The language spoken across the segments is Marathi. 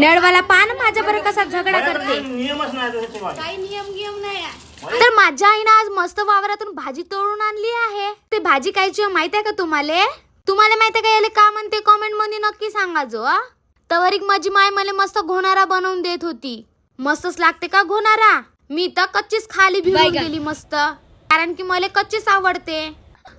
नळवाला पान माझ्या बरं कसा झगडा करते. नियमच नाही त्याचे माझे. काही नियम नाही आहे. तर माझ्या आईनं आज मस्त वावरातून भाजी तोडून आणली आहे. ते भाजी कायची माहिती आहे का तुम्हाला? तुम्हाला माहिती आहे का याला का म्हणते? कमेंट मध्ये नक्की सांगा जो. तवरिक माझी माय मला मस्त घोणारा बनवून देत होती. मस्तच लागते का घोणारा? मी तर कच्चीच खाली भिजून गेली मस्त, कारण की मला कच्चीच आवडते.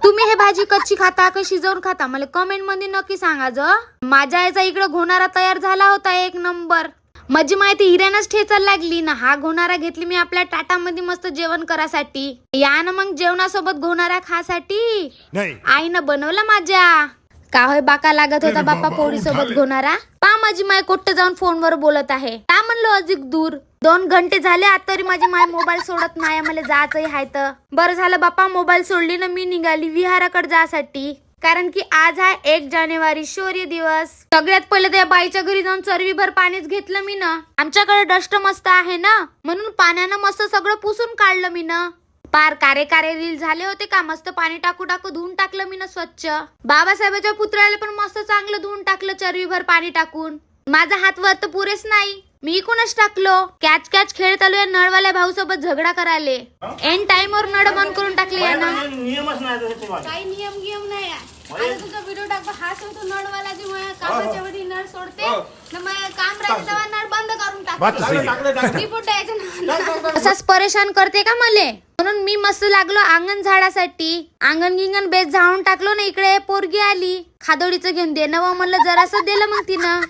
तुम्ही हे भाजी कच्ची खाता का शिजवून खाता? मला कमेंट मध्ये नक्की सांगा जो. माझ्या आईचा इकडे घोणारा तयार झाला होता एक नंबर. माझी माहिती हिऱ्यानच ठेचायला लागली ना. हा घोणारा घेतली मी आपल्या ताटामध्ये मस्त जेवण करासाठी. या ना मग जेवणासोबत घोणारा खासाठी आईनं बनवला माझ्या. का होय बाका लागत होता बाप्पा पोळी सोबत घोणारा. पा माझी माय कोट्ट जाऊन फोनवर बोलत आहे. का म्हणलो अधिक दूर 2 घंटे झाले आता तरी माझी माय मोबाईल सोडत नाही. मला जायचंही आहे तर बरं झालं बाप्पा मोबाईल सोडली ना. मी निघाली विहाराकडे जासाठी, कारण की आज आहे 1 जानेवारी शौर्य दिवस. सगळ्यात पहिले त्या बाईच्या घरी जाऊन चरवीभर पाणीच घेतलं मी ना. आमच्याकडे डस्ट मस्त आहे ना, म्हणून पाण्यानं मस्त सगळं पुसून काढलं मी ना. पार कारे रील झाले होते का. मस्त पाणी टाकू धुवून टाकलं मी ना स्वच्छ. बाबासाहेबाच्या पुतळ्याला पण मस्त चांगलं धुवून टाकलं चरवीभर पाणी टाकून. माझा हात वर तर पुरेच नाही, मी इकूनच टाकलो. कॅच खेळत आलो या नळवाल्या भाऊ सोबत झगडा करायले. एन टाइम वर नळ बंद करून टाकले यानं. नियमच नाही त्याचे माझे. काही नियम नाही आहे. आता तुझा व्हिडिओ टाकतो. हा शेवतो नळवाला जी माझ्या कामाच्या वेळी नळ सोडते ना. माझं काम राहते तेव्हा नळ बंद करून टाकते. रिपोर्ट यायचं असाच परेशान करते का मले. म्हणून मी मस्त लागलो अंगण झाडासाठी. अंगण गिंगण बेस झाडून टाकलो ना. इकडे पोरगी आली खादोडीचं घेऊन दे नवं म्हणलं. जरासं दिलं मग तिनं.